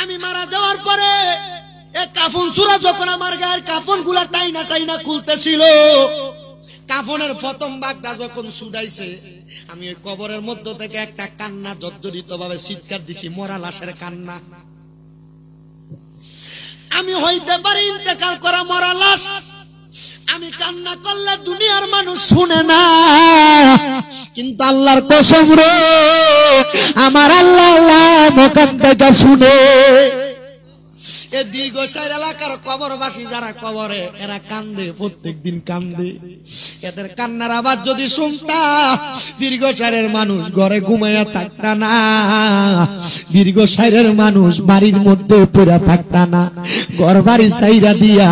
আমি মারা যাওয়ার পরে এই কাফন চূড়া যখন আমার গায়ের কাফন গুলা টাইনা টাইনা খুলতেছিল, কাফনের প্রথম ভাগটা যখন ছুটাইছে, আমি ওই কবরের মধ্য থেকে একটা কান্না জর্জরিত ভাবে চিৎকার দিছি, মরা লাশের কান্না। আমি হইতে পারি ইন্তেকাল করা মরা লাশ, আমি কান্না করলে দুনিয়ার মানুষ শুনে না, কিন্তু আল্লাহর কসম রে, আমার আল্লাহ মুখান থেকে শুনে। এই দীর্ঘসার এলাকার কবরবাসী যারা কবরে, এরা কান্দে, প্রত্যেকদিন কান্দে। এদের কান্নার আওয়াজ যদি শুনতা, দীর্ঘসারের মানুষ ঘরে ঘুমাইয়া থাকতা না, দীর্ঘসারের মানুষ বাড়ির মধ্যে পড়ে থাকতা না, ঘর বাড়ি সাইরা দিয়া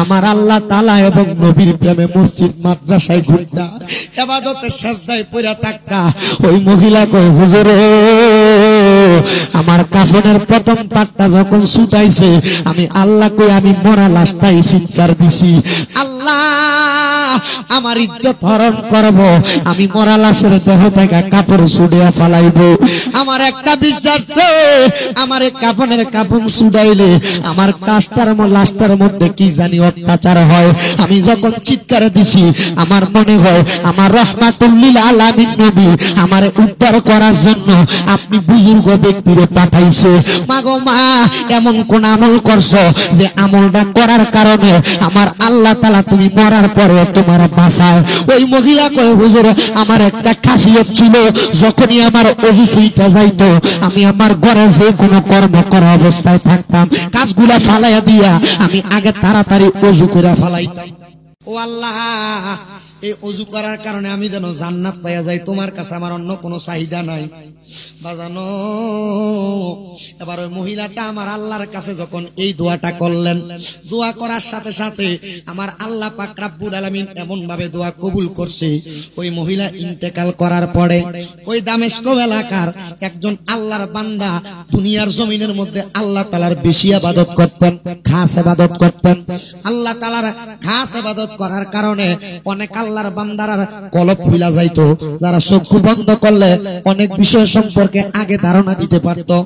আমার আল্লাহ তাআলা এবং নবীর প্রেমে মসজিদ মাদ্রাসায় ঘুরতা, ইবাদতে সাজদায় পড়ে থাকতা। ওই মহিলা কই, হুজুর আমার কাফনের প্রথম পাটটা যখন ছুটাইছে, আমি আল্লাহ কই আমি মরা লাশটাই চিৎকার দিছি, আল্লাহ আমার ইজ্জত হরণ করব, আমি মরা লাশের দেহ থেকে কাপড় ছুড়িয়া ফেলাইব। আমার একটা বিশ্বাস রে, আমার কাফনের কাফন ছুটাইলে আমার লাশটার মধ্যে কি জানি অত্যাচার হয়। আমি যখন চিৎকার দিছি, আমার মনে হয় আমার রাহমাতুল লিল আলামিন নবী আমারে উদ্ধার করার জন্য আপনি বুজুর্গ ব্যক্তিরে পাঠাইছে। মাগো মা, এমন কোন আমল করছো যে আমলটা করার কারণে আমার আল্লাহ তাআলা তুমি মরার পরে তোমার বাঁচায়? ওই মহিলা কয়, হুজুর আমার একটা খাসিয়ত ছিল, যখনই আমার ওযু ছুঁইতে যাইতো, আমি আমার ঘরে যে কোনো কর্ম করা অবস্থায় থাকতাম, কাজগুলা ফালাইয়া দিয়া আমি আগে তাড়াতাড়ি ওযু করে ফালাইতাম। ও আল্লাহ, এই ওযু করার কারণে আমি যেন জান্নাত পাইয়া যাই, তোমার কাছে আমার অন্য কোনো চাহিদা নাই। বাজানো, এবার ওই মহিলাটা আমার আল্লাহর কাছে যখন এই দোয়াটা করলেন, দোয়া করার সাথে সাথে আমার আল্লাহ পাক রব্বুল আলামিন এমন ভাবে দোয়া কবুল করছে। ওই মহিলা ইন্তেকাল করার পরে ওই দামেস্ক এলাকার একজন আল্লাহর বান্দা দুনিয়ার জমিনের মধ্যে আল্লাহ তাআলার বেশি ইবাদত করতেন, খাস ইবাদত করতেন। আল্লাহ তাআলার খাস ইবাদত করার কারণে অনেক আল্লাহর বান্দারা কলব খুলে যাইতো, যারা চক্ষু বন্ধ করলে অনেক বিষয় সম্পর্কে আগে ধারণা দিতে পারতো,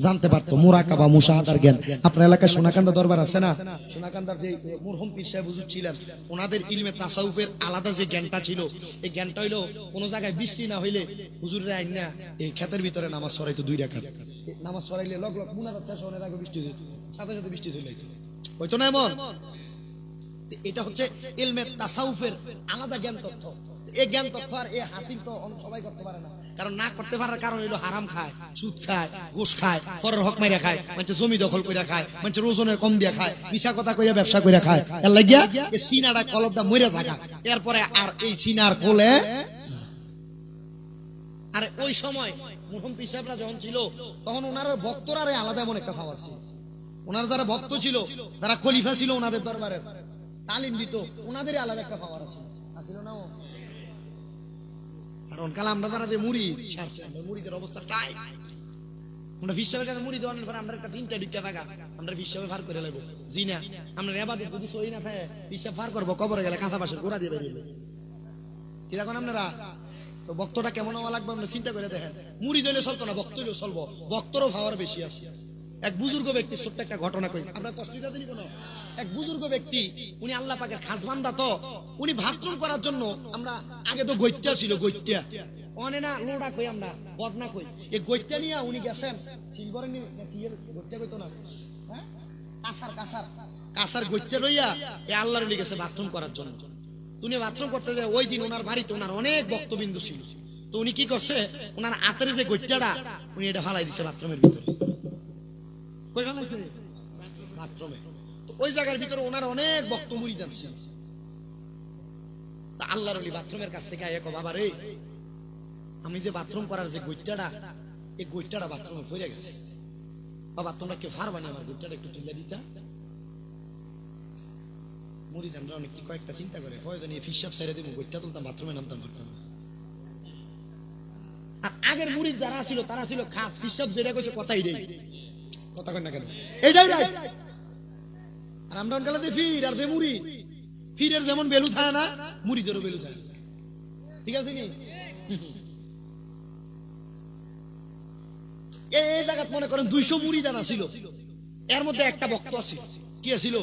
জানতে পারতো। মুরাকাবা, মুশাহাদার জ্ঞান। আপনার এলাকায় সোনাকান্দা দরবার আছে না? সোনাকান্দার যে মরহুম পীর সাহেব হুজুর ছিলেন, ওনাদের ইলমে তাসাউফের আলাদা যে জ্ঞানটা ছিল, এই জ্ঞানটা হইলো কোন জায়গায় বৃষ্টি না হইলে হুজুররা আইন না এই ক্ষেতের ভিতরে নামাজ সরাইতো, 2 রাকাত নামাজ সরাইলে লগ লগ মুনাজাত শেষ হওয়ার আগে বৃষ্টি হইতো, সাথে সাথে বৃষ্টি চলে যাইতো, হইতো না এমন? এটা হচ্ছে ইলমে তাসাউফের আলাদা জ্ঞান তথ্য। এই জ্ঞান তথ্য আর এই হাসিল তো সবাই করতে পারে না, কারণ না করতে পারার কারণ হলো হারাম খায়, সুদ খায়, ঘুষ খায়, পরের হক মাইরা খায়, মানুষ জমি দখল কইরা খায়, মানুষ ওজনের কম দিয়া খায়, মিছা কথা কইরা ব্যবসা কইরা খায়। এর লাগিয়া এই সিনাটা কলবটা মইরা জায়গা, এরপরে আর এই সিনার কোলে। আর ওই সময় মুহম্মদ পীর সাহেবরা যখন ছিল, তখন ওনার ভক্তরা আলাদা এমন একটা পাওয়ার ছিল। ওনার যারা ভক্ত ছিল, যারা খলিফা ছিল ওনাদের দরবারে তালিম দিত, ওনাদের আলাদা একটা পাওয়ার আছে, আছিল না? কারণ কাল আমরা যারা যে মুড়ি সারছি, আমরা মুড়িদের অবস্থা টাই, আমরা হিসাবের কাছে মুড়ি দেওয়ানোর পরে আমরা একটা 3টা 2টা টাকা আমরা হিসাবে ভার করে লাগবো। জি না, আমরা ইবাদত যদি সহি না থাকে হিসাব ভার করবো, কবরে গেলে কাঁচা বাঁশের গোড়া দিয়ে বেরিয়ে কি দেখুন আপনারা। তো ভক্তটা কেমন হওয়া লাগবে আমরা চিন্তা করে দেখেন। মুড়ি দিলে চলতো না, ভক্ত দিলেও চলবো, ভক্তরও ভাবার বেশি আছে। এক বুজুর্গ ব্যক্তি, ছোট্ট একটা ঘটনা কই, আমরা কষ্টটা দিই কোনো। এক বুজুর্গ ব্যক্তি, উনি আল্লাহ পাকের খাস বান্দা, তো উনি বাথরুম করার জন্য, আমরা আগে তো গৈত্যা ছিল, গৈত্যা অনে না লোড়া কই, আমরা বদনা কই, এই গৈত্যা নিয়ে উনি গেছেন সিলভারে নিয়ে, কি গৈত্যা কইতো না, হ্যাঁ কাসার কাসার কাসার গৈত্যা লইয়া এই আল্লাহর লিগে গেছে বাথরুম করার জন্য। উনি বাথরুম করতে যায়, ওই দিন ওনার বাড়িতে ওনার অনেক ভক্তবিন্দু ছিল। তো উনি কি করছে, ওনার হাতের যে গৈত্যাটা উনি এটা ফালাই দিছে বাথরুমের ভিতরে। কই ফালাইছে? বাথরুমে। তো ওই জায়গার ভিতরে ওনার অনেক ভক্ত মুরিদ আছে। তা আল্লাহর ওলি বাথরুমের কাছ থেকে আইয়া কয়, বাবা রে, আমি যে বাথরুম করার যে গৈত্যাটা, এই গৈত্যাটা বাথরুমে পড়ে গেছে, বাবা তোমরা কেউ পারবা না আমার গৈত্যাটা একটু তুলে দিতা? মুরিদ আমরা অনেক কি কয়েকটা চিন্তা করে, হয় জানি ফিসাব ছেড়ে দিব, গৈত্যা তুলতাম, বাথরুমে নামতাম করতাম। আর আগের মুরিদ যারা ছিল তারা ছিল খাস, ফিসাব যেটা কইছে কথাই রে, কথা কয় না কেন, এইটাই রাইট। আর আমরা অনকালে ফির আর দে মুড়ি, ফিরের যেমন বেলু থাকে না, মুড়িদেরও বেলু থাকে, ঠিক আছে কি? এই জায়গা মনে করেন 200 মুড়ি দানা ছিল, এর মধ্যে একটা বক্ত আছিল। কি আছিল?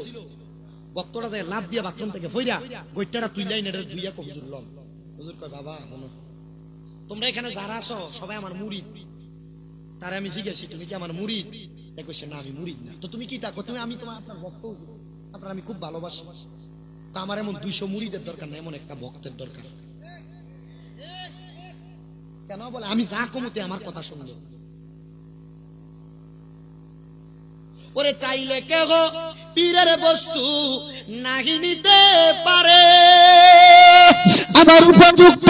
বক্তটা থেকে লাভ দিয়া বাথরুম থেকে ফইরা গইটাটা তুইলাই নেড়ে দুইয়া কো হুজুর লম। হুজুর কয় বাবা শোনো, তোমরা এখানে যারা আছো সবাই আমার মুরিদ। তারে আমি জিজ্ঞাসি তুমি কি আমার মুরিদ? এ কইছে না আমি মুরিদ না। তো তুমি কি তাকো? তুমি আমি তোমার আপনার ভক্ত, আপনার আমি খুব ভালোবাসি। তা আমার এমন 200 মুরিদের দরকার না, এমন একটা ভক্তের দরকার। কেন বলে আমি যা কমতে আমার কথা শুনলো। ওরে চাইলে কেহ পীরের বস্তু নাহি নিতে পারে, আমার উপযুক্ত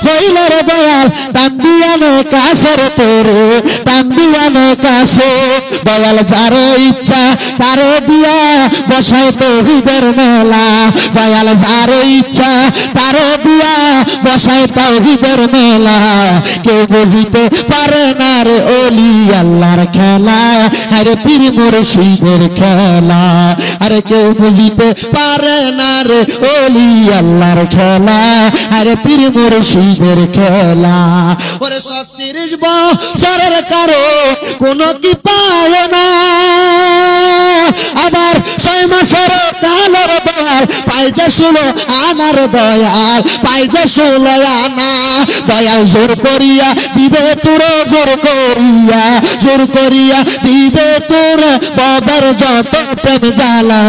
হইলে রে দয়াল টান্দিয়ানে কাছের তোরে, টান্দিয়ানে কাছে দয়াল যারে ইচ্ছা তারে দিয়া বসায় তৌহিদের মেলা, দয়াল যারে ইচ্ছা তারে দিয়া বসায় তৌহিদের মেলা। কেউ বুঝিতে পারে না রে ওলি আল্লাহর খেলা, আরে পীর মুর্শিদের খেলা। আরে কেউ বুঝিতে পারে না রে ওলি আল্লাহর খেলা, আরে পীর মুর্শিদের খেলা। ওরে 36 বছরের কারো কোনো কি পায় না, আবার 6 মাসের কালের দয়াল পাইতে 16 আনার দয়াল, পাইতে 16 আনা দয়াল। জোর করিয়া দিবে তোর, জোর করিয়া, জোর করিয়া দিবে তোর বাবার যত প্রেম জ্বালা।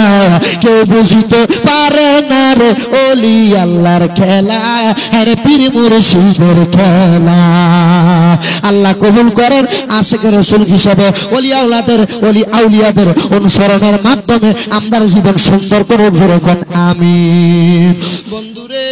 কেউ বুঝিতে পারে না রে ওলি আল্লাহর খেলা, আরে পীর মুর্শিদের খেলা। আল্লাহ কবুল করেন আশিকের রাসূল হিসাবে ওলি আওলাদের, ওলি আউলিয়াদের অনুসরণের মাধ্যমে আমরা জীবন সুন্দর করে ভরে কোন আমিন। বন্ধুরে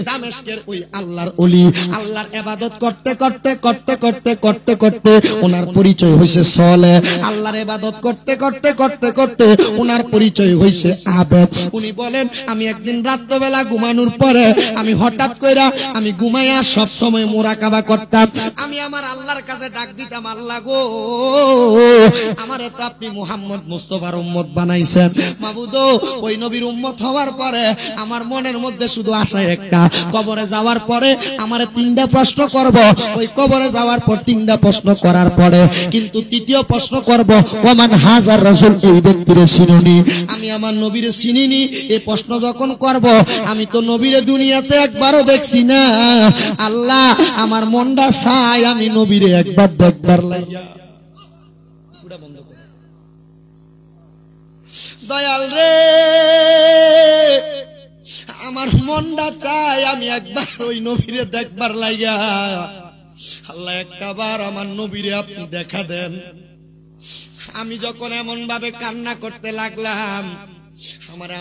দামেস্কের ওই আল্লাহর ওলি আল্লাহর ইবাদত করতে করতে করতে করতে করতে করতে ওনার পরিচয় হইছে সালেহ। আল্লাহর ইবাদত করতে করতে করতে করতে ওনার পরিচয় হইছে আবেদ। উনি বলেন আমি একদিন রাত্রিবেলা ঘুমানোর পরে আমি হঠাৎ কইরা আমি ঘুমাইয়া সব সময় মুরাকাবা করতাম। আমি আমার আল্লাহর কাছে ডাক দিতাম, আল্লাহ গো আমারে তো আপনি মুহাম্মদ মুস্তাফার উম্মত বানাইছেন। মাবুদ ওই নবীর উম্মত হওয়ার পরে আমার মনের মধ্যে শুধু আশা একটা, কবরে যাওয়ার পরে আমারে 3টা প্রশ্ন করব। ওই কবরে যাওয়ার পর 3টা প্রশ্ন করার পরে কিন্তু তৃতীয় প্রশ্ন করব ওমান হাজার রাসূল, এই ব্যক্তির চিনুনি? আমি আমার নবীরে চিনিনি। এই প্রশ্ন যখন করব আমি তো নবীরে দুনিয়াতে একবারও দেখছি না। আল্লাহ আমার মনটা চাই আমি নবীরে একবার দেখবার লাগিয়া। দয়াল রে আমার মনটা চাই আমি একবার ওই নবীরে দেখবার লাগিয়া। আল্লাহ একটাবার আমার নবীরে আপনি দেখা দেন। আমি যখন এমন ভাবে কান্না করতে লাগলাম,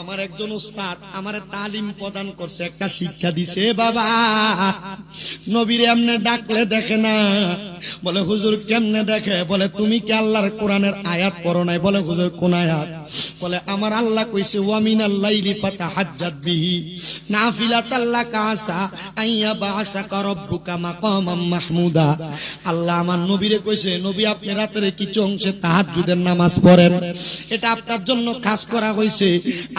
আমার একজন উস্তাদ আমারে তালিম প্রদান করছে, একটা শিক্ষা দিছে, বাবা নবীরে এমনে ডাকলে দেখে না। বলে হুজুর কেমনে দেখে? বলে তুমি কি আল্লাহর কোরআনের আয়াত পড়ো নাই? বলে হুজুর কোন আয়াত? বলে আমার আল্লাহ কইছে ওয়া মিনাল লাইলি ফাতাহাজ্জাত বিহি নাফিলাতাল লাকা আসা আইয়া বাসাকা রাব্বুকা মাকামাম মাহমুদা। আল্লাহ আমার নবীরে কইছে নবী আপনি রাতের কিছু অংশে তাহাজ্জুদের নামাজ পড়েন, এটা আপনার জন্য খাস করা হইছে।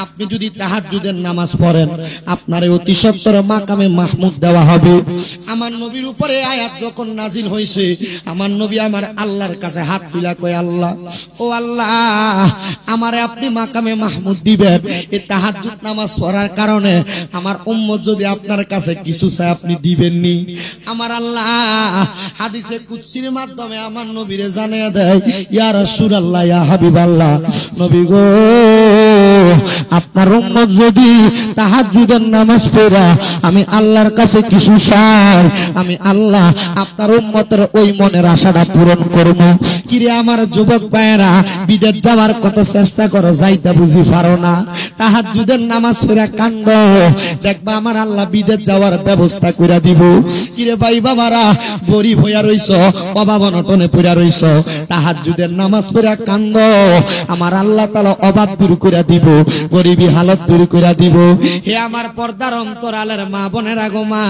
আপনি যদি তাহাজ্জুদের নামাজ পড়েন আপনারে অতি সত্বর মাকামে মাহমুদ দেওয়া হবে। আমার নবীর উপরে আয়াত যখন নাজিল হইছে আমার নবী আমার আল্লাহর কাছে হাত তুলা কয় আল্লাহ ও আল্লাহ আমারে আপনি মাকামে মাহমুদ দিবেন। এই তাহাজ্জুদ নামাজ পড়ার কারণে আমার উম্মত যদি আপনার কাছে কিছু চায় আপনি দিবেননি। আমার আল্লাহ হাদিসে কুদসির মাধ্যমে আমার নবীরে জানিয়ে দেয় ইয়া রাসূলুল্লাহ ইয়া হাবিবাল্লাহ, নবী গো আপনার উম্মত যদি তাহাজ্জুদের নামাজ পড়া আমি আল্লাহর কাছে কিছু চাই, আমি আল্লাহ আপনার উম্মতের ওই মনের আশাটা পূরণ করব। কিরে আমার যুবক ভাইয়েরা, বিদেশ যাওয়ার কত চেষ্টা করো, যাইতে বুঝি পারো না। তাহাজ্জুদের নামাজ পড়া কান্দ, দেখবা আমার আল্লাহ বিদেশ যাওয়ার ব্যবস্থা করে দিব। কিরে ভাই বাবারা, গরিব হইয়া রইছ, অভাব অনটনে পড়া রইছ, তাহাজ্জুদের নামাজ পড়া কান্দ, আমার আল্লাহ তাআলা অভাব দূর করে দিব। গরিবী হালত দূর করে দিব। হে আমার পর্দার অন্তরালের মা বোনেরা গো মা,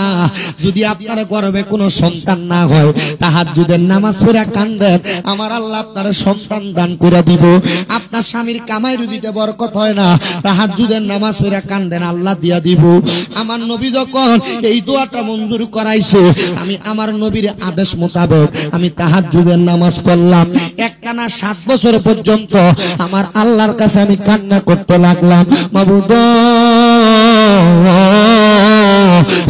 যদি আপনার গর্ভে কোনো সন্তান না হয়, তাহাজ্জুদের নামাজ পড়ে কান্দেন, আমার আল্লাহ আপনার সন্তান দান করে দিব। আপনার স্বামীর কামাই রুজিতে বরকত হয় না, তাহাজ্জুদের নামাজ পড়ে কান্দেন, আল্লাহ দিয়া দিব। আমার নবী যখন এই দোয়াটা মঞ্জুর করাইছে, আমি আমার নবীর আদেশ মোতাবেক আমি তাহাজ্জুদের নামাজ পড়লাম। একটানা 7 বছর পর্যন্ত আমার আল্লাহর কাছে আমি কান্না করতে লাগলাম, মাবুদ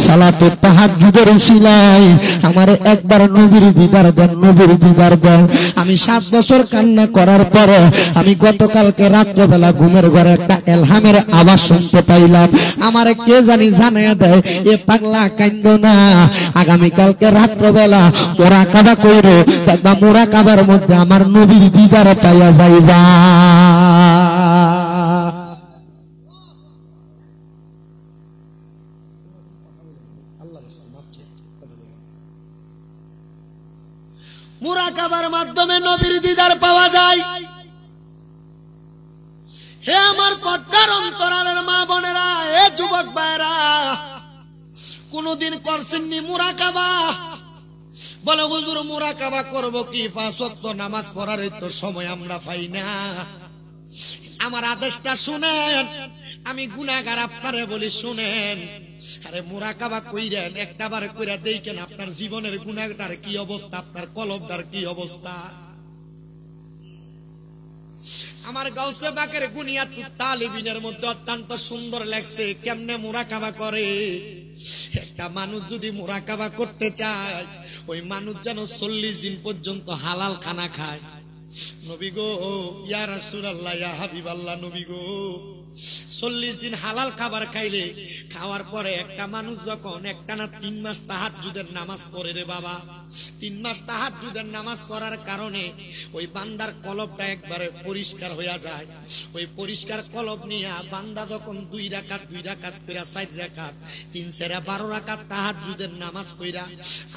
সালাতুত তাহাজ্জুদের উসিলায় আমার একবার নবীর দিদার দেন, নবীর দিদার দেন। আমি 7 বছর কান্না করার পরে আমি গতকালকে রাত্রবেলা ঘুমের ঘরে একটা এলহামের আওয়াজ শুনতে পাইলাম। আমারে কে জানি জানাইয়া দেয়, এ পাগলা কাইন্দো না, আগামীকালকে রাত্রবেলা মুরাকাবা কইরো, দেখবা মুরাকাবার মধ্যে আমার নবীর দিদার পাইয়া যাইবা। মুরাকাবার মাধ্যমে নবীর দিদার পাওয়া যায়। হে আমার পর্দার অন্তরালের মা বোনেরা, হে যুবক ভাইরা, কোনদিন করছেননি মুরাকাবা? বলে হুজুর মুরাকাবা করব কি, 5 ওয়াক্ত নামাজ পড়ার তো সময় আমরা পাই না। আমার আদেশটা শুনেন, আমি গুনাহগার আপনারে বলি শুনেন। আরে মুরাকাবা কইরেন, একটাবার কইরা দেখেন আপনার জীবনের গুনাহটার কি অবস্থা, আপনার কলবটার কি অবস্থা। আমার গাউসে বাকের গুনিয়াতুত তালিবিনের মধ্যে অত্যন্ত সুন্দর লাগছে কেমনে মুরাকাবা করে। একটা মানুষ যদি মুরাকাবা করতে চায়, ওই মানুষ যেন 40 দিন পর্যন্ত হালাল খানা খায়। নবী গো, ইয়া রাসূলুল্লাহ, ইয়া হাবিবাল্লাহ, নবী গো, 40 দিন হালাল খাবার খাইলে, খাওয়ার পরে একটা মানুষ যখন একটানা 3 মাস তাহাজ্জুদের নামাজ পড়ে রে বাবা, 3 মাস তাহাজ্জুদের নামাজ পড়ার কারণে ওই বান্দার কলবটা একবারে পরিষ্কার হয়ে যায়। ওই পরিষ্কার কলব নিয়ে বান্দা যখন 2 রাকাত কইরা 4 রাকাত 3 4 12 রাকাত তাহাজ্জুদের নামাজ পড়া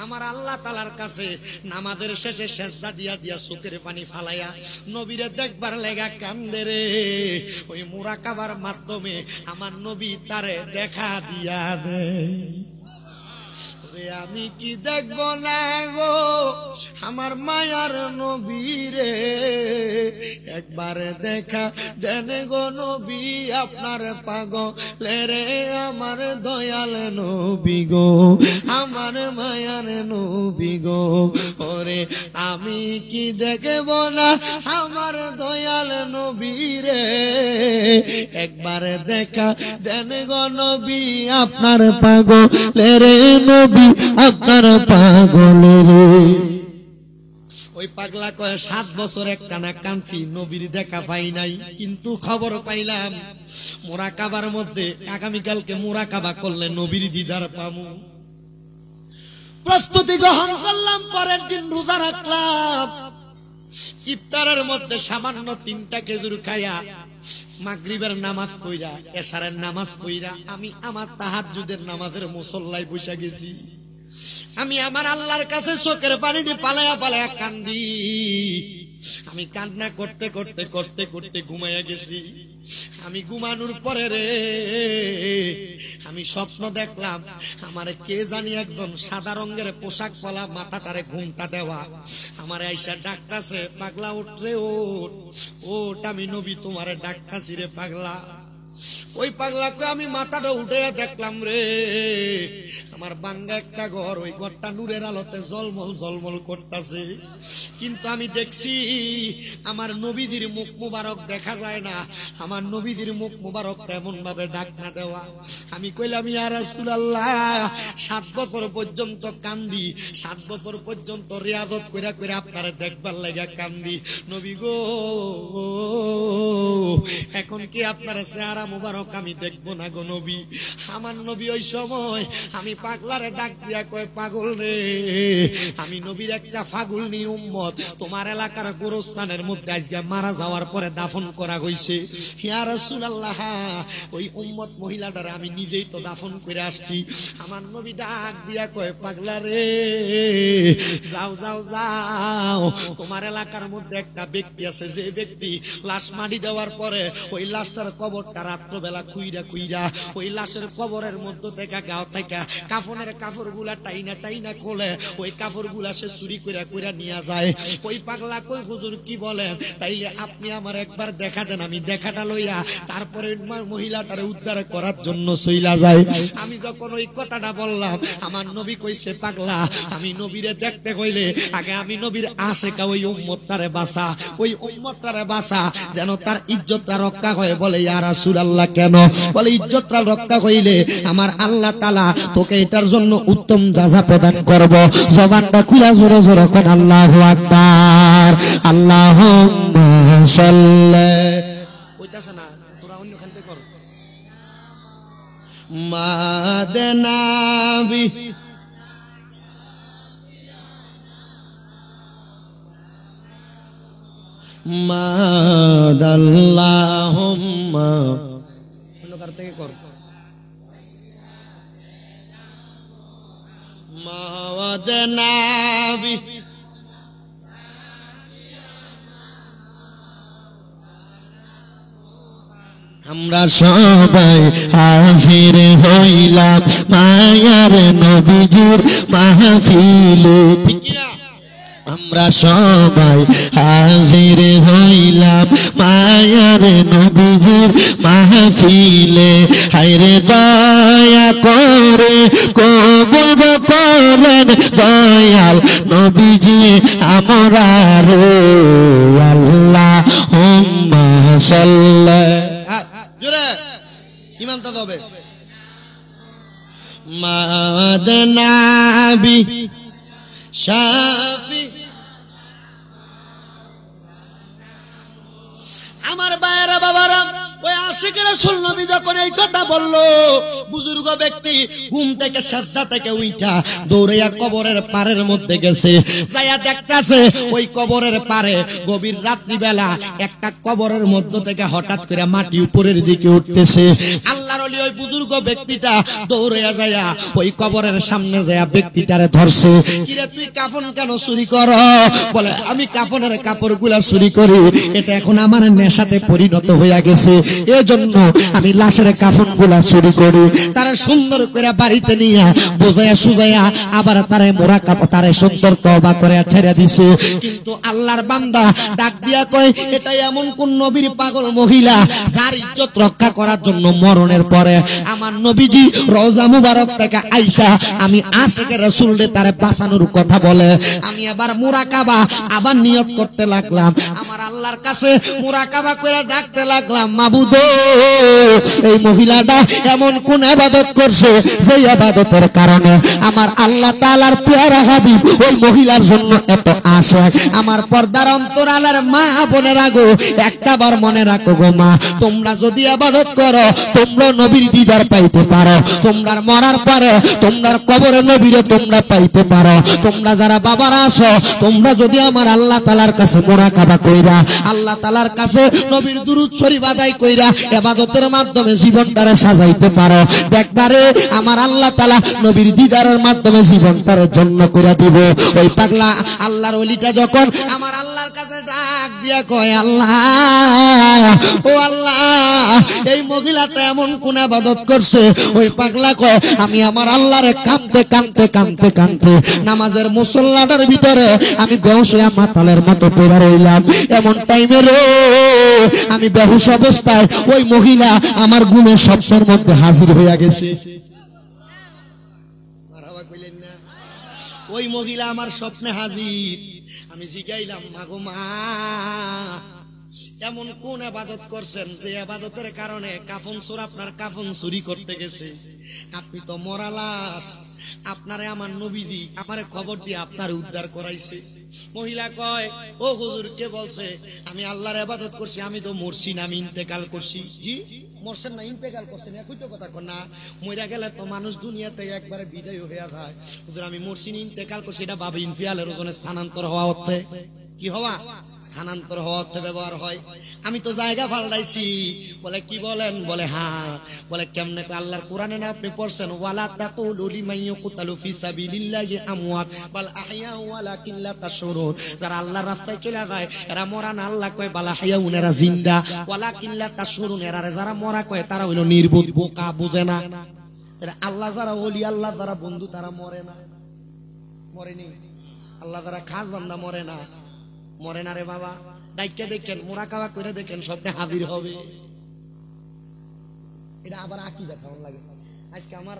আমার আল্লাহ তাআলার কাছে নামাজের শেষে সিজদা দিয়া দিয়া চোখের পানি ফালাইয়া নবীরে দেখবার লাগা কান্দে রে। ওই মুরাকাবার মাধ্যমে আমার নবী তারে দেখা দিয়া দেয়। আমি কি দেখব না গো আমার মায়ার নবীরে, একবার দেখা দেন গো নবী আপনার পাগলের, আমার দয়াল নবী গো, আমার মায়ার নবী গো। ওরে আমি কি দেখব না আমার দয়াল নবীরে, একবার দেখা দেন গো নবী আপনার পাগলের, নবী আপনার পাগলের। ওই পাগলা কয় 7 বছর একটানা কাঁদছি, নবীর দেখা পাই নাই, কিন্তু খবর পাইলাম মুরাকাবার মধ্যে আগামীকালকে মুরাকাবা করলে নবীর দিদার পামু। প্রস্তুতি গ্রহণ করলাম, পরের দিন রোজা রাখলাম। ইফতারের মধ্যে সামান্য 3টা খেজুর খাইয়া মাগরিবের নামাজ পড়া, এশারের নামাজ পড়া আমি আমার তাহাজ্জুদের নামাজের মুসল্লায় বসে গেছি। আমি আমার আল্লাহর কাছে চোখের পানি পালায়া পালায়া কান্দি। আমি কান্না করতে করতে করতে করতে ঘুমাইয়া গেছি। আমি ঘুমানোর পরে রে আমি স্বপ্ন দেখলাম আমার কে জানি একজন সাদা রঙের পোশাক পরা, মাথাটারে ঘুমটা দেওয়া, আমার আইসা ডাকতাছে, পাগলা ওঠ রে ওঠ ওঠ, আমি নবী তোমারে ডাকতাছি রে পাগলা। ওই পাগলাকে আমি মাথাটা উঠে দেখলাম রে আমার বাঙ্গা একটা ঘর, ওই ঘরটা নূরের আলোতে জলমল জলমল করতেছে, কিন্তু আমি দেখছি আমার নবীজির মুখ মুবারক দেখা যায় না। আমার নবীজির মুখ মুবারক এমন ভাবে ডাক না দেওয়া। আমি কইলাম ইয়া রাসূলুল্লাহ, 7 বছর পর্যন্ত কান্দি, 7 বছর পর্যন্ত রিয়াজত কইরা কইরা আপনারে দেখবার লাগা কান্দি, নবী গো এখন কি আপনার চেহারা মুবারক মোবারক আমি দেখবো না গো নবী। আমার নবী ওই সময় আমি পাগলারে ডাক দিয়া কয়, পাগল রে, আমি নবীর একটা ফাগুলনি উম্মত তোমার এলাকার গোরস্থানের মধ্যে আজকে মারা যাওয়ার পরে দাফন করা হইছে। ইয়া রাসূলুল্লাহ, ওই উম্মত মহিলাটারে আমি নিজেই তো দাফন করে আসছি। আমার নবী ডাক দিয়া কয়, পাগলা রে, যাও যাও যাও, তোমার এলাকার মধ্যে একটা ব্যক্তি আছে, যে ব্যক্তি লাশ মাটি দেওয়ার পরে ওই লাশটার কবরটা রাত্রবেলা খুইরা খুইরা ওই লাশের কবরের মধ্যে থেকে গাও থেকে কাফনের কাপড় গুলা টাইনা টাইনা খোলে, ওই কাপড় গুলা সে চুরি কইরা কইরা নিয়ে যায়। ওই পাগলা কই, হুজুর কি বলেন, তাইলে আপনি আমার একবার দেখা দেন, আমি দেখাটা লইয়া তারপরে মহিলাটারে উদ্ধার করার জন্য চইলা যায়। আমি যখন ওই কথাটা বললাম, আমার নবী কইছে, পাগলা, আমি নবীরে দেখতে কইলে আগে আমি নবীর আশেকা ওই উম্মতটারে বাঁচা, ওই উম্মতটারে বাঁচা, যেন তার ইজ্জতটা রক্ষা হয়। বলে, ইয়া রাসূলুল্লাহ, কেন? বলে, ইজ্জতটা রক্ষা হইলে আমার আল্লাহ তাআলা তোকে এটার জন্য উত্তম যাজা প্রদান করব। জবানটা খুলে জোরে জোরে কোন আল্লাহু আকবার, আল্লাহুম্মা সাল্লি। কইতাছ না তোরা অন্যখান থেকে কর। মাদনাবি মাদাল্লাহুম্মা, অন্য কার থেকে কর। মাওয়াদনাবি আমরা সবাই হাজির হইলাম মায়ার নবীজির মাহফিলে। আমরা সবাই হাজির হইলাম মায়ার নবীজির মাহফিলে। হায়রে দয়া করে কবুল করেন দয়াল নবীজি আমরার, আল্লাহুম্মা সাল্লি। জোরে ইমানটা হবে। মাদনাবি শাফি, আমার ভাইয়েরা বাবারা, ওই আশিকের রাসূল নবী যখন এই কথা বললো, বুজুর্গ ব্যক্তি ঘুম থেকে সাজদা থেকে উঠা দৌড়াইয়া কবরের পারের মধ্যে গেছে। যাইয়া দেখতাছে ওই কবরের পারে গভীর রাত্রিবেলা একটা কবরের মধ্য থেকে হঠাৎ করে মাটি উপরের দিকে উঠতেছে। আল্লাহর ওলি ওই বুজুর্গ ব্যক্তিটা দৌড়াইয়া যাইয়া ওই কবরের সামনে যাইয়া ব্যক্তিটারে ধরছে। কিরে, তুই কাফন কেন চুরি কর? বলে, আমি কাফনের কাপড়গুলা চুরি করি, এটা এখন আমার নেশাতে পরিণত হইয়া গেছে, এজন্য আমি লাশের কাফন গুলা চুরি করি। তারা সুন্দর করে বাড়িতে নিয়ে বোঝাইয়া সুজাইয়া আবার তারা মোরা কাপড় তারা সুন্দর তওবা করে ছেড়ে দিছে। কিন্তু আল্লাহর বান্দা ডাক দিয়া কয়, এটা এমন কোন নবীর পাগল মহিলা যার ইজ্জত রক্ষা করার জন্য মরণের পরে আমার নবীজি রওজা মুবারক থেকে আইসা আমি আশিকের রাসূলরে তারে বাঁচানোর কথা বলে। আমি আবার মুরাকাবা আবার নিয়ত করতে লাগলাম, আমার আল্লাহর কাছে মুরাকাবা করে ডাকতে লাগলাম, মাবুদ, এই মহিলাটা এমন কোন ইবাদত করছে যে ইবাদতের কারণে আমার আল্লাহ তাআলার পেয়ারা হাবিব ওই মহিলার জন্য এত আশা। আমার পর্দার অন্তরালের মা বোনেরা গো, একটাবার মনে রাখো গো মা, তোমরা যদি ইবাদত করো তোমরা নবীর দিদার পাইতে পারো, তোমরা মরার পরে তোমরা কবরে নবীরে তোমরা পাইতে পারো। তোমরা যারা বাবারা আছো, তোমরা যদি আমার আল্লাহ তাআলার কাছে মুরাকাবা কইরা আল্লাহ তাআলার কাছে নবীর দুরূদ শরীফ আদায় কইরা ইবাদতের মাধ্যমে জীবনটারে সাজাইতে পারো, দেখবারে আমার আল্লাহ তাআলা নবীর দিদারের মাধ্যমে জীবনটারে জন্য করে দিব। ওই পাগলা আল্লাহর ওলিটা যখন আমার আল্লাহর কাছে ডাক দিয়া কয়, আল্লাহ, ও আল্লাহ, এই মহিলাটা এমন কোন ইবাদত করছে, ওই পাগলা কয়, আমি আমার আল্লাহরে কাঁদতে কাঁদতে কাঁদতে কাঁদতে নামাজের মুসল্লাটার ভিতরে আমি বেহুশ হয়ে মাতালের মতো পড়ে রইলাম। এমন টাইমে রে আমি বেহুশ অবস্থায় ওই মহিলা আমার ঘুমের স্বপ্নের মধ্যে হাজির হইয়া গেছে। ওই মহিলা আমার স্বপ্নে হাজির। আমি জিগাইলাম, মাগো মা, এমন কোন ইবাদত করছেন যে ইবাদতের কারণে কাফন চোর আপনার কাফন চুরি করতে গেছে? আপনি তো মরা লাশ, আপনারে আমার নবীজি আমারে খবর দিয়ে আপনার উদ্ধার করাইছে। মহিলা কয়, ও হুজুর কে বলছে? আমি আল্লাহর ইবাদত করছি, আমি তো মরছি না, আমি ইন্তেকাল করছি। জি মরছেন না, ইন্তেকাল করছেন, একই তো কথা। না, মইরা গেলে তো মানুষ দুনিয়াতে একবারে বিদায় হয়ে যায়। হুজুর আমি মরছি না, ইন্তেকাল করছি, এটা বাবে ইনফিয়ালের ওজনে স্থানান্তর হওয়া হচ্ছে। কি হওয়া? স্থানান্তর হওয়া হতে ব্যবহার হয়। আমি তো জায়গা পাল্টাইছি। বলে কি বলেন? বলে হ্যাঁ। বলে কেমনে? আল্লাহর কোরআনে না আপনি পড়ছেন, ওয়ালা তাকুলু লিমান ইয়াকুতালু ফি সাবিলিল্লাহি আমওয়াত বাল আহইয়া ওয়ালাকিন লা তাশউরুন। যারা আল্লাহর রাস্তায় চলে যায় এরা মরা না, আল্লাহ কয় বাল আহইয়াউন, এরা জিন্দা। ওয়ালাকিন লা তাশউরুন, এরা যারা মরা কয় তারা হইল নির্বোধ, বোকা, বুঝে না। এরা আল্লাহ যারা ওলি, আল্লাহ যারা বন্ধু, তারা মরে না। মরেনি। আল্লাহ যারা খাস বান্দা মরে না, মরে না রে বাবা। ডাইকে দেখেন, মোরাকাবা করে দেখেন, স্বপ্নে হাজির হবে। এটা আবার আকীদা কেমন লাগে। আজকে আমার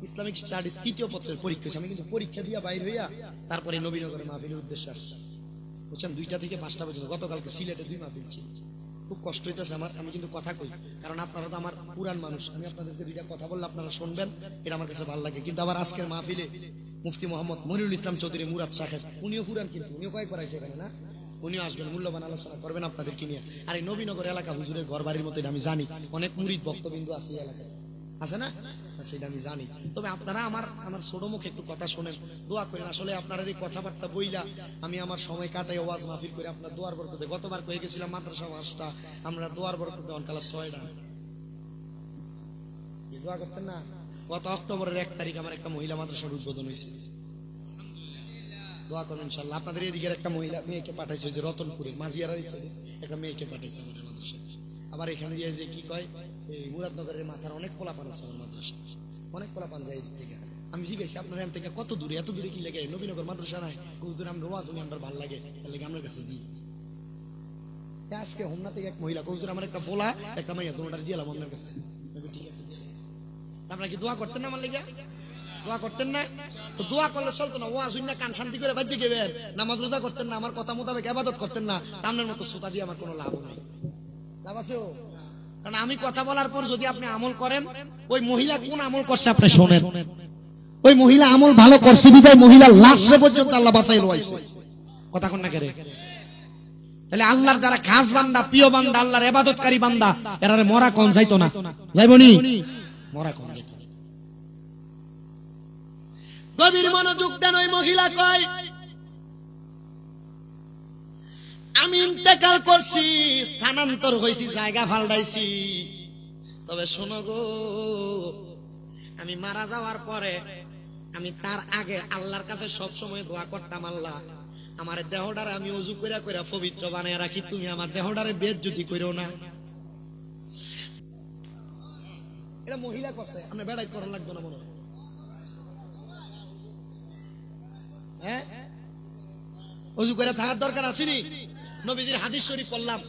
ইসলামিক স্টাডিজ 3য় পত্রের পরীক্ষা হয়েছে। আমি কিন্তু পরীক্ষা দিয়া বাইর হইয়া তারপরে নবীনগরে মাহফিলের উদ্দেশ্যে আসছি। বুঝছেন, 2টা থেকে 5টা পর্যন্ত। গতকালকে সিলেটে 2 মাহফিল ছিল। খুব কষ্ট হইতেছে আমার। আমি কিন্তু কথা কই, কারণ আপনারা তো আমার পুরান মানুষ। আমি আপনাদেরকে 2টা কথা বললে আপনারা শুনবেন, এটা আমার কাছে ভালো লাগে। কিন্তু আবার আজকের মাহফিলে মুফতি মোহাম্মদ মনিরুল ইসলাম চৌধুরী মুরাদ সাহেব, উনিও পুরান, কিন্তু উনিও কয়েকবার আইছে এখানে না। উনিও আসবেন, মূল্যবান আলোচনা করবেন আপনাদেরকে নিয়ে। আর এই নবীনগর এলাকা হুজুরের ঘর বাড়ির মতো, আমি জানি অনেক মুরিদ ভক্তবিন্দু আছে এই এলাকায়, আছে না? সেটা আমি জানি। তবে আপনারা আমার ছোট মুখে একটু কথা শোনেন, দোয়া করেন। আসলে আপনারা এই কথাবার্তা বইলা আমি আমার সময় কাটাই ওয়াজ মাহফিল করে আপনার দোয়ার বরকতে। গতবার কয়ে গেছিলাম মাদ্রাসা মাসটা আমরা দোয়ার বরকতে অনকালা 6টা দোয়া করতেন না। গত অক্টোবরের 1 তারিখ আমার একটা মহিলা মাদ্রাসার উদ্বোধন হয়েছে। দোয়া করবেন ইনশাআল্লাহ। আপনাদের এদিকের একটা মহিলা মেয়েকে পাঠাইছে, যে রতনপুরে মাঝিয়ারা একটা মেয়েকে পাঠাইছে আমাদের মাদ্রাসায়। আবার এখানে যে কি কয়, এই মুরাদনগরের মাথার অনেক পোলাপান আছে আমার মাদ্রাসা, অনেক পোলাপান যায় এদিক থেকে। আমি জিজ্ঞাসি আপনার এখান থেকে কত দূরে? এত দূরে কি লেগে? নবীনগর মাদ্রাসা নাই, খুব দূরে। আমরা ওয়াজ উনি আমার ভালো লাগে, লেগে আমার কাছে দিই। আজকে হোমনা থেকে এক মহিলা কৌজুর আমার একটা পোলা একটা মাইয়া তোমার দিলাম আপনার কাছে। ঠিক আছে, আপনারা কি দোয়া করতেন না আমার লেগে? দোয়া করতেন না? তো দোয়া করলে চলতো না? ওয়াজ শুনে কান শান্তি করে বাজ্যে গেবেন, নামাজ রোজা করতেন না, আমার কথা মোতাবেক ইবাদত করতেন না, আপনার মতো শ্রোতা দিয়ে আমার কোনো লাভ নাই। লাভ আছে? কারণ আমি কথা বলার পর যদি আপনি আমল করেন, ওই মহিলা কোন আমল করছে আপনি শোনেন। ওই মহিলা আমল ভালো করছে বিধায় মহিলা লাস্ট পর্যন্ত আল্লাহ বাঁচাই রয়েছে। কথা কোন না করে? তাহলে আল্লাহর যারা খাস বান্দা, প্রিয় বান্দা, আল্লাহর ইবাদতকারী বান্দা, এরা মরা কোন যাইতো না? যাইবনি? মরা কোন যাইতো? গভীর মনোযোগ দেন। ওই মহিলা কয়, আমি ইন্তেকাল করছি, স্থানান্তর হয়েছি, জায়গা পাল্টাইছি। তবে শোনো গো, আমি মারা যাওয়ার পরে আমি তার আগে আল্লাহর কাছে সবসময় দোয়া করতাম, আল্লাহ আমার দেহটারে আমি ওযু কইরা কইরা পবিত্র বানায় রাখি, তুমি আমার দেহটারে বেজ্জতি কইরো না। এটা মহিলা করছে, আপনি বেড়াই করার লাগতো না মনে হয়। হ্যাঁ, ওযু করে থাকার দরকার আসেনি? নবীজির হাদিস শরীফ পড়লাম,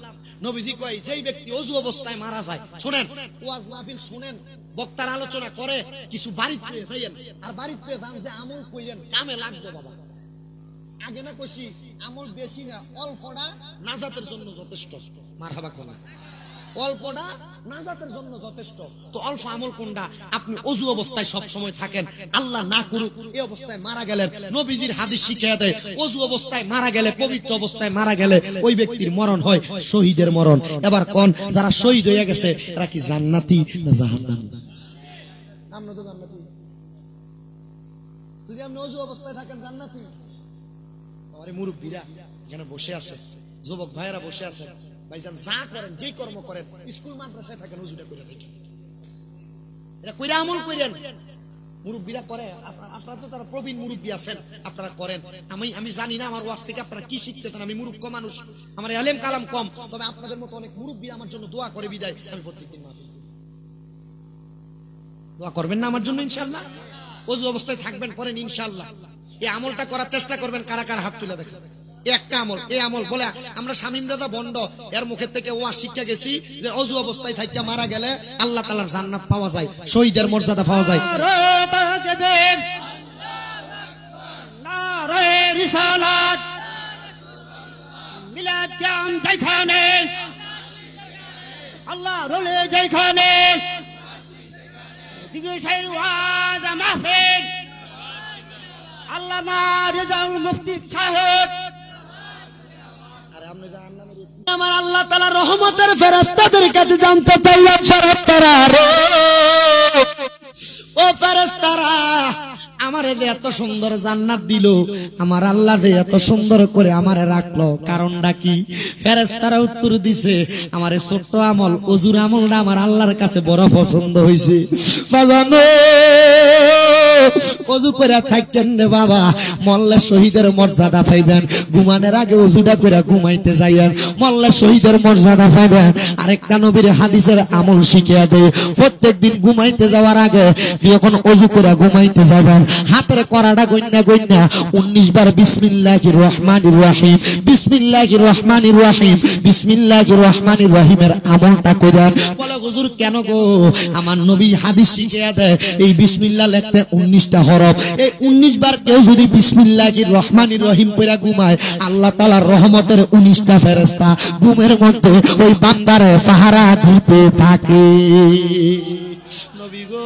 নবীজি কয় যেই ব্যক্তি ওযু অবস্থায় মারা যায়, শুনেন ওয়াজ মাহফিল শুনেন, বক্তার আলোচনা করে, কিছু বাড়িতে যাইয়েন, আর বাড়িতে যান যে আমল কইলেন কামে লাগবে বাবা। আগে না কইছি আমল বেশি না, অল্পটা নাজাতের জন্য যথেষ্ট। মারহাবা কোনা, অল্পটা নাজাতের জন্য যথেষ্ট। তো অল্প আমল কোনটা? আপনি ওযু অবস্থায় সব সময় থাকেন, আল্লাহ না করুক এই অবস্থায় মারা গেলেন, নবীজির হাদিস শিখিয়ে দেয় ওযু অবস্থায় মারা গেলে, পবিত্র অবস্থায় মারা গেলে ওই ব্যক্তির মরণ হয় শহীদের মরণ। এবার কোন যারা শহীদ হয়ে গেছে এরা কি জান্নাতি না জাহান্নামী? আমরা তো জান্নাতি। যদি আপনি ওযু অবস্থায় থাকেন জান্নাতি। আমারে মুরব্বিরা এখানে বসে আছে, যুবক ভাইয়েরা বসে আছে, ভাইজান যা করেন, যে কর্ম করেন, স্কুল মাদ্রাসায় থাকেন, ওযুটা করে থাকেন, এটা কইরা আমল করেন। মুরব্বিরা করে, আপনারা তো তারা প্রবীণ মুরব্বি আছেন, আপনারা করেন। আমি জানি না আমার ওয়াজ থেকে আপনারা কি শিখতে চান। আমি মূর্খ মানুষ, আমার ইলম কালাম কম, তবে আপনাদের মতো অনেক মুরব্বি আমার জন্য দোয়া করে বিদায়। আমি প্রত্যেকদিন মাহফিল দোয়া করবেন না আমার জন্য ইনশাআল্লাহ? ওযু অবস্থায় থাকবেন, করেন ইনশাআল্লাহ। এই আমলটা করার চেষ্টা করবেন। কারা কারা হাত তুলে দেখেন? একটা আমল, এই আমল বলে আমরা শামীম রাজা বন্ড এর মুখের থেকে ওয়াজ শিক্ষা গেছি যে ওযু অবস্থায় থাইকা মারা গেলে আল্লাহ তাআলার জান্নাত পাওয়া যায়, শহীদের মর্যাদা পাওয়া যায়। নারে রিসালাত মিলাদ কিয়াম যেখানে, আল্লাহ রলে যেখানে, দিগে শাইর ওয়াজ মাহফিল আল্লামা রেজাউল মুফতি সাহেব। আমার আল্লাহ তাআলা রহমতের ফেরেশতাদের কাছে জানতে চাইলাম, ফেরেশতারা রে, ও ফেরেশতারা, আমারে যে এত সুন্দর জান্নাত দিল, আমার আল্লাহ যে এত সুন্দর করে আমারে রাখলো, কারণটা কি? ফেরেশতারা উত্তর দিছে, আমারে ছোট্ট আমল ওযুর আমলটা আমার আল্লাহর কাছে বড় পছন্দ হইছে। বাজানো ওযু করে থাকেন রে বাবা, মরলে শহীদের মর্যাদা পাইবেন, ঘুমানোর আগে ওযুটা করে ঘুমাইতে যাইয়েন, মরলে শহীদের মর্যাদা পাইবেন। আরেকটা নবীর হাদিসের আমল শিখিয়ে দেয়, প্রত্যেকদিন ঘুমাইতে যাওয়ার আগে যখন ওযু করে ঘুমাইতে যাবেন, হাতের করাটা গইন্না গইন্না 19 বার বিসমিল্লাহির রহমানির রহিম, বিসমিল্লাহির রহমানির রহিম, বিসমিল্লাহির রহমানির রহিমের আমলটা করেন। বলে হুজুর কেন গো? আমার নবী হাদিস শিখিয়ে দেয়, এই বিসমিল্লাহ লিখতে 19টা হরফ, এই 19 বার কেউ যদি বিসমিল্লাহির রহমানির রহিম পড়া ঘুমায়, আল্লাহ তাআলার রহমতের 19টা ফেরেশতা ঘুমের মধ্যে ওই বান্দারে পাহারা দিতে থাকে। নবী গো,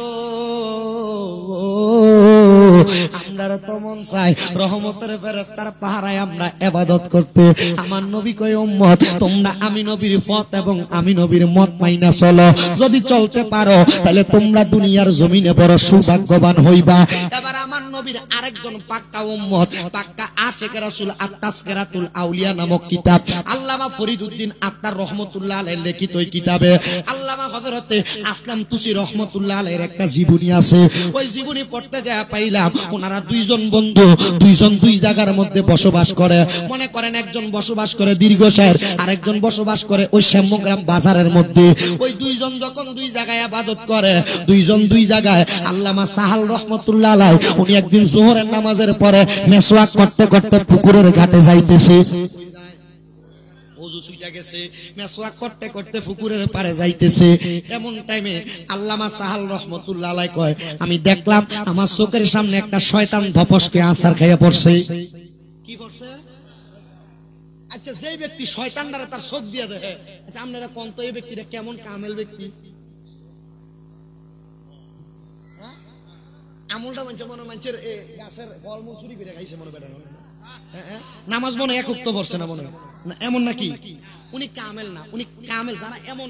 আমরা তো মন চাই রহমতের ফেরেশতার পাহারায় আমরা ইবাদত করতে। আমার নবী কয়, উম্মত তোমরা আমি নবীর পথ এবং আমি নবীর মত মাইনা চলো, যদি চলতে পারো তাহলে তোমরা দুনিয়ার জমিনে বড় সৌভাগ্যবান হইবা। এবার আমার নবীর আরেকজন পাক্কা উম্মত, পাক্কা আশিক রাসূল আত-তাসকিরাতুল আউলিয়া নামক কিতাব, আল্লামা ফরিদউদ্দিন আত্মার রহমতুল্লাহ আলাইহির লিখিত ওই কিতাবে আল্লামা হযরতে আসলাম তুসি রহমতুল্লাহ আলাইহির একটা জীবনী আছে। ওই জীবনী পড়তে যায় পাইলাম ওনারা দুইজন বন্ধু, দুইজন দুই জায়গার মধ্যে বসবাস করে। মনে করেন একজন বসবাস করে দীর্ঘসার, আরেকজন বসবাস করে ওই শ্যামগ্রাম বাজারের মধ্যে। ওই দুইজন যখন দুই জায়গায় ইবাদত করে, দুইজন দুই জায়গায়, আল্লামা সাহাল রহমতুল্লাহ আলাইহি উনি একদিন যোহরের নামাজের পরে মেসওয়াক করতে করতে পুকুরের ঘাটে যাইতেছে, ওযু ছুইটা গেছে, মেসওয়াক করতে করতে পুকুরের পারে যাইতেছে। এমন টাইমে আল্লামা সাহাল রহমতুল্লাহ আলাইহি কয়, আমি দেখলাম আমার চোখের সামনে একটা শয়তান ধপসকে আছাড় খাইয়া পড়ছে। কি করছে? আচ্ছা, যেই ব্যক্তি শয়তানরা তার চোখ দিয়ে দেখে, আচ্ছা আপনারা কোন তো এই ব্যক্তিটা কেমন কামেল ব্যক্তি? আমলটা মানছে মনে মানছের গাছের ফলমূল চুরি করে খাইছে মনে বেড়া, নামাজ মনে এক উক্ত পড়ছে না মনে না, এমন নাকি? উনি কামেল না, উনি কামেল যারা এমন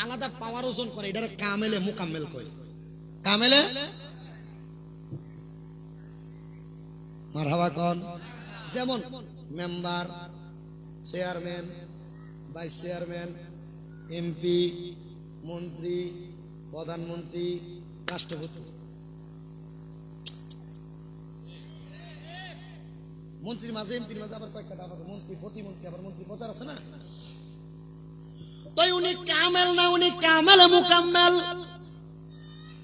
আলাদা পাওয়ার ওজন করে এটা কামেলে মুকাম্মেল কয়। কামেলে মারহাবা কোন? যেমন member, chairman, vice chairman, MP, মন্ত্রী, প্রধানমন্ত্রী, রাষ্ট্রপতি। মন্ত্রীর মাঝে এমপির মাঝে আবার কয়েকটা দাম আছে, মন্ত্রী, প্রতিমন্ত্রী, আবার মন্ত্রী প্রচার আছে না? তো উনি কামেল না, উনি কামেলে মুকাম্মেল।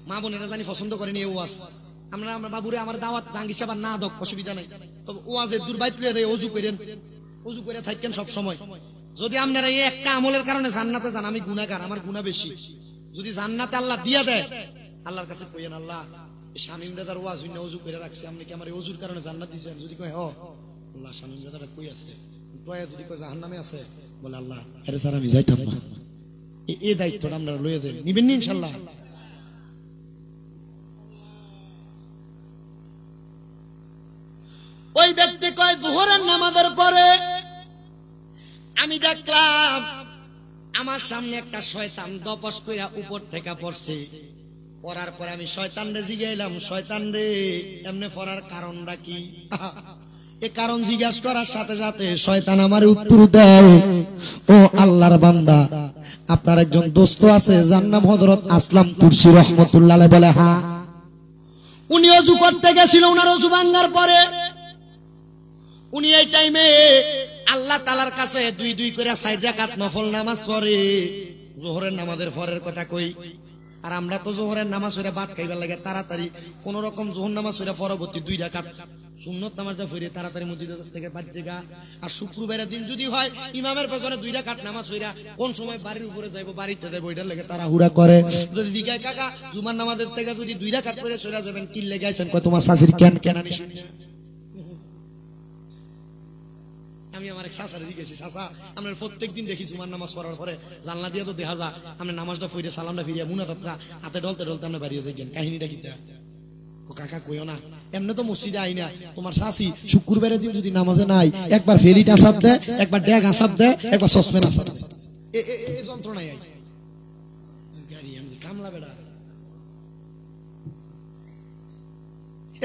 মা বোনেরা জানি পছন্দ করেনি এই ওয়াজ। আমরা বাবুরে আমার দাওয়াত ভাঙ্গি সাবার না দক, অসুবিধা নাই, তবে ওয়াজের দূর বাইত লিয়ে দেয়, ওযু করেন, ওযু করে থাকেন সব সময়। যদি আপনারা এই একটা আমলের কারণে জান্নাতে যান, আমি গুনাহগার, আমার গুনাহ বেশি, যদি জান্নাতে আল্লাহ দিয়া দেয়, আল্লাহর কাছে কইেন, আল্লাহ শামীম রাজার ওয়াজ হইনা ওযু করে রাখছে, আপনি কি আমার এই ওযুর কারণে জান্নাত দিয়েছেন? যদি কয় হ, আল্লাহ শামীম রাজার কই আছে, টয়া যদি কয় জাহান্নামে আছে, বলে আল্লাহ আরে স্যার আমি যাইতাম না। এই দায়িত্বটা আপনারা লয়ে যাবেন, নিবেন নি ইনশাআল্লাহ? ওই ব্যক্তি কয় যোহরের নামাজের পরে আমি দেখলাম আমার সামনে একটা শয়তান দপস কইরা উপর থেকে পড়ছে। পড়ার পরে আমি শয়তানরে জিগাইলাম, শয়তান রে এমনে পড়ার কারণটা কি? এ কারণ জিজ্ঞাস করার সাথে সাথে শয়তান আমার উত্তর দেয়, ও আল্লাহর বান্দা, আপনার একজন দোস্ত আছে যার নাম হযরত আসলাম তুরসি রহমতুল্লাহ আলাইহি। বলে হ্যাঁ। উনি ওযু করতে গেছিল, উনার ওযু ভাঙার পরে উনি এই টাইমে আল্লাহ তাআলার কাছে দুই দুই করে 4 রাকাত নফল নামাজ পড়ে। যোহরের নামাজের পরের কথা কই, আর আমরা তো যোহরের নামাজ পড়ে ভাত খাইবার লাগে তাড়াতাড়ি কোন রকম যোহর নামাজ পড়ে পরবর্তী 2 রাকাত সুন্নত নামাজটা পড়ে তাড়াতাড়ি মসজিদ থেকে বাড়তে গা। আর শুক্রবারের দিন যদি হয় ইমামের পেছনে 2 রাকাত নামাজ পড়া কোন সময় বাড়ির উপরে যাইবো, বাড়িতে যাইবো, এটার লাগে তাড়াহুড়া করে। যদি জিগায় কাকা জুমার নামাজের থেকে যদি 2 রাকাত পড়ে সরে যাবেন, কি লেগে আইছেন? কয় তোমার শাশুড়ি কেন কেনানি শুনি। আমি আমার এক চাচারে জিজ্ঞেছি, চাচা আমরা প্রত্যেকদিন দেখি জুমার নামাজ পড়ার পরে জানলা দিয়ে তো দেখা যায় আমরা নামাজটা পড়ে সালামটা ফিরিয়া মুনাফাতরা হাতে ডলতে ডলতে আমরা বাড়িয়ে যাই, কাহিনীটা কি? কাকা কইও না, এমনি তো মসজিদে আই না, তোমার শাশি শুক্রবারের দিন যদি নামাজে নাই একবার ফেরিট আসাদ দেয়, একবার ড্যাগ আসাদ দেয়, একবার সসপেন আসাদ দেয়। এই যন্ত্রণাই আই কামলা বেড়া।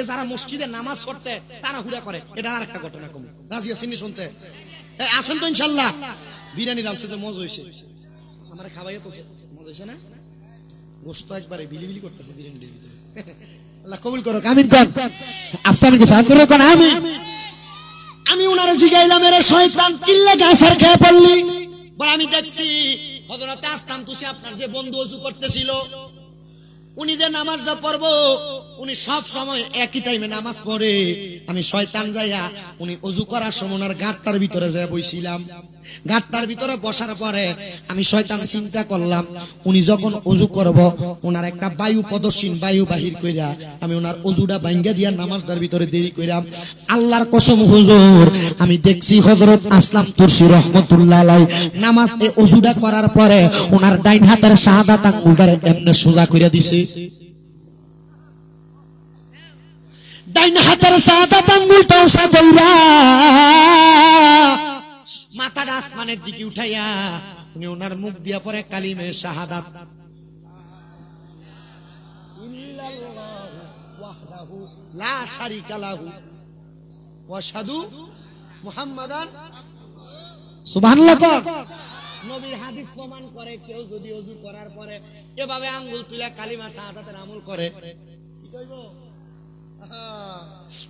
যারা মসজিদে নামাজ পড়তে তারা হুড়া করে, এটা আর একটা ঘটনা কম। রাজি আছেন শুনতে? আসেন তো ইনশাল্লাহ। বিরিয়ানি রামছে যে মজা হয়েছে, আমার খাওয়াইয়া তো মজা হয়েছে না? গোস্ত একবারে বিলিবিলি করতেছে বিরিয়ানির ভিতরে। আল্লাহ কবুল করো, আমিন কর। আস্তামি কি ফাঁক করে কোন আমি উনারে জিগাইলাম, এর শয়তান কিল্লে গাছের খেয়ে পড়লি? বলে আমি দেখছি হযরত আসলাম তুসি আপনার যে বন্ধু ওযু করতেছিল, উনি যে নামাজটা পড়বো উনি সব সময় একই টাইমে নামাজ পড়ে। আমি শয়তান যাইয়া উনি ওযু করার সময় ওনার গাঁটটার ভিতরে যাইয়া বইছিলাম। গাঁটটার ভিতরে বসার পরে আমি শয়তান চিন্তা করলাম, উনি যখন ওযু করব ওনার একটা বায়ু প্রদর্শন বায়ু বাহির কইরা আমি ওনার ওযুটা ভাঙ্গা দিয়া নামাজটার ভিতরে দেরি কইরাম। আল্লাহর কসম হুজুর, আমি দেখছি হযরত আসলাম তুরসি রহমাতুল্লাহ আলাইহি নামাজ এই ওযুটা করার পরে ওনার ডাইন হাতের শাহাদাত আঙ্গুলটারে এমনে সোজা কইরা দিছে। ডাইন হাতের শাহাদাত আঙ্গুলটা ওসা কইরা মাথাটা আসমানের দিকে উঠাইয়া উনি ওনার মুখ দিয়া পরে কালিমে শাহাদাত ইল্লাল্লাহু ওয়াহদাহু লা শারীকা লাহু ওয়া আশহাদু মুহাম্মাদান সুবহানাল্লাহ। নবীর হাদিস প্রমাণ করে কেউ যদি ওযু করার পরে এভাবে আঙ্গুল তুলে কালিমা শাহাদাতের আমল করে, কি কইব?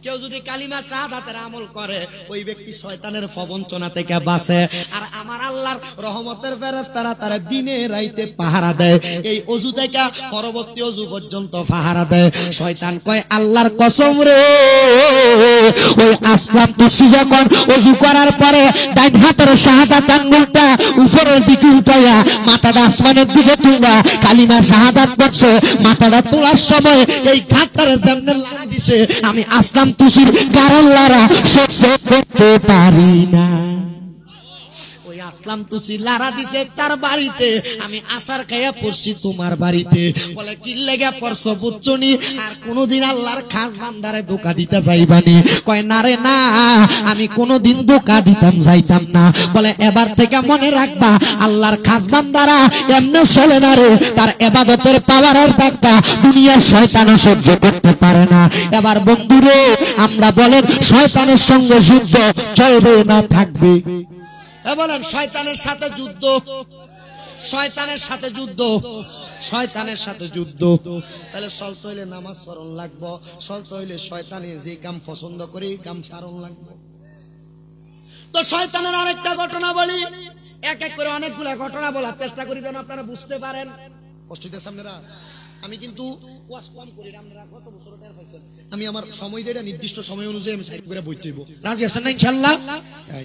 কেউ যদি কালিমা শাহাদাতের আমল করে ওই ব্যক্তি শয়তানের প্রবঞ্চনা থেকে বাঁচে। আর আমার আল্লাহর রহমতের ফেরেশতারা তারা দিনে রাইতে পাহারা দেয়, এই ওযু থেকে পরবর্তী ওযু পর্যন্ত পাহারা দেয়। শয়তান কয় আল্লাহর কসম রে, ওই আসলাম তুসি যখন ওযু করার পরে ডাইন হাতের শাহাদাত আঙ্গুলটা উপরের দিকে উঠাইয়া মাথাটা আসমানের দিকে তুলা কালিমা শাহাদাত পড়ছে, মাথাটা তোলার সময় এই ঘাটটারে যেমনে লাগা দিছে আমি আসলাম তুসির গারাল লারা সহ্য করতে পারি না। ওই আসলাম তুসি লারা দিছে তার বাড়িতে, আমি আসার খাইয়া পড়ছি তোমার বাড়িতে। বলে কি লেগে পড়ছো বুঝছনি? আর কোনদিন আল্লাহর খাস বান্দারে ধোঁকা দিতে যাইবানি? কয় না রে না, আমি কোনদিন ধোঁকা দিতাম যাইতাম না। বলে এবার থেকে মনে রাখবা আল্লাহর খাস বান্দারা এমনে চলে না রে, তার ইবাদতের পাওয়ারের টাকা দুনিয়ার শয়তান সহ্য করতে পারে না। এবার বন্ধুরে আমরা বলেন শয়তানের সঙ্গে যুদ্ধ চলবে না থাকবে? বলেন শয়তানের সাথে যুদ্ধ, শয়তানের সাথে যুদ্ধ, শয়তানের সাথে যুদ্ধ। তাহলে চলতে হইলে নামাজ স্মরণ লাগবো, চলতে হইলে শয়তানে যে কাম পছন্দ করে এই কাম স্মরণ লাগবে। তো শয়তানের আরেকটা ঘটনা বলি, এক এক করে অনেকগুলা ঘটনা বলার চেষ্টা করি যেন আপনারা বুঝতে পারেন। কষ্ট হইতেছে আপনারা? আমি কিন্তু ওয়াজ কম করি, আপনারা কত বছর টের পাইছেন। আমি আমার সময় দিয়ে নির্দিষ্ট সময় অনুযায়ী আমি সাইড করে বইতে হইব। রাজি আছেন না ইনশাআল্লাহ?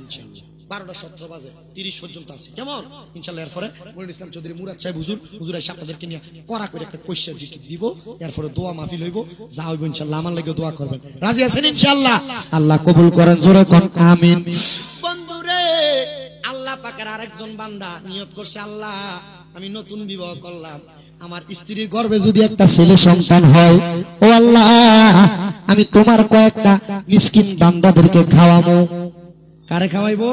ইনশাআল্লাহ 12:17 বাজে 30 পর্যন্ত আছে, কেমন? ইনশাআল্লাহ এরপরে মনিরুল ইসলাম চৌধুরী মুরাদ সাহেব হুজুর এসে আপনাদেরকে নিয়ে কড়া করে একটা কোশ্চেন জিকির দিব, এরপরে দোয়া মাহফিল হইব, যা হইব ইনশাআল্লাহ আমার লাগি দোয়া করবেন। রাজি আছেন ইনশাআল্লাহ? আল্লাহ কবুল করেন, জোরে কোন আমিন। বন্ধুরে আল্লাহ পাকের আরেকজন বান্দা নিয়ত করছে, আল্লাহ আমি নতুন বিবাহ করলাম, আমার স্ত্রীর গর্ভে যদি একটা ছেলে সন্তান হয়, ও আল্লাহ আমি তোমার কয়েকটা মিসকিন বান্দাদেরকে খাওয়াবো। কারে খাওয়াইবো?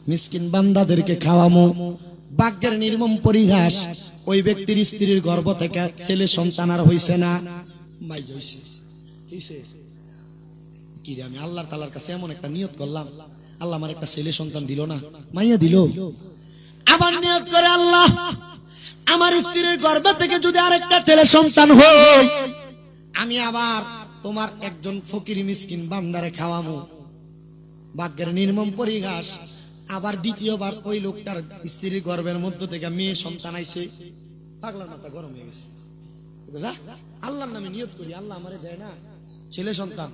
মিসকিন বান্দাদেরকে খাওয়ামো। ভাগ্যের নির্মম পরিহাস, ওই ব্যক্তির স্ত্রীর গর্ভ থেকে ছেলে সন্তান আর হইছে না, মাই হইছে। কি রে, আমি আল্লাহ তাআলার কাছে এমন একটা নিয়ত করলাম, আল্লাহ আমার একটা ছেলে সন্তান দিল না, মাইয়া দিল। আবার নিয়ত করে আল্লাহ আমার স্ত্রীর গর্ভ থেকে যদি আরেকটা ছেলে সন্তান হয়, আমি আবার তোমার একজন ফকির মিসকিন বান্দারে খাওয়ামো। ভাগ্যের নির্মম পরিহাস, আবার দ্বিতীয়বার ওই লোকটার স্ত্রীর গর্ভের মধ্য থেকে মেয়ে সন্তান আইছে। পাগলার মাথা গরম হয়ে গেছে। আল্লাহর নামে নিয়ত করি, আল্লাহ আমারে দেয় না ছেলে সন্তান।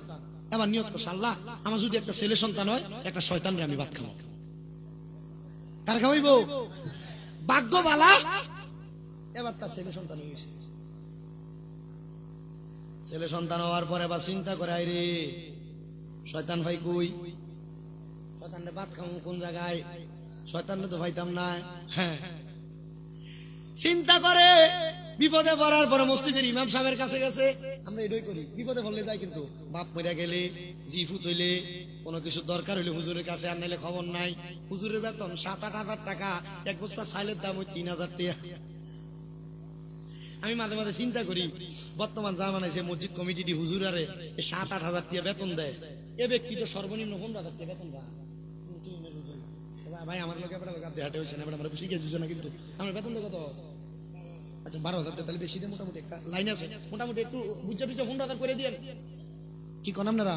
এবার নিয়ত করছে, আল্লাহ আমার যদি একটা ছেলে সন্তান হয়, একটা শয়তানরে আমি ভাত খাবো। কার খাওয়াইবো? ভাগ্য বালা, এবার তার ছেলে সন্তান হয়ে গেছে। ছেলে সন্তান হওয়ার পরে এবার চিন্তা করে, আইরে শয়তান ভাই কই, শয়তানরে ভাত খাবো কোন জায়গায়, শয়তানরে তো পাইতাম না। হ্যাঁ, চিন্তা করে বিপদে পড়ার পরে মসজিদের ইমাম সাহেবের কাছে গেছে, আমরা এটাই করি, বিপদে পড়লে যাই, কিন্তু বাপ মরিয়া গেলে, জিফুত হইলে, কোনো কিছু দরকার হইলে হুজুরের কাছে আর নাইলে খবর নাই। হুজুরের বেতন 7-8 হাজার টাকা, এক বস্তা চাইলের দাম ওই 3,000 টাকা। আমি মাঝে মাঝে চিন্তা করি, বর্তমান জামানায় যে মসজিদ কমিটি হুজুর আরে 7-8 হাজার টাকা বেতন দেয়, এ ব্যক্তি তো সর্বনিম্ন 15,000 টাকা বেতন পায়। ভাই আমার লোক হাটে হয়েছে না, আমরা শিখে দিচ্ছে না, কিন্তু আমার বেতন তো কত? আচ্ছা 12,000 টাকা, তাহলে বেশি দিয়ে মোটামুটি একটা লাইন আছে, মোটামুটি একটু বুঝা টুঝা 15,000 করে দিয়ে কি কোন আপনারা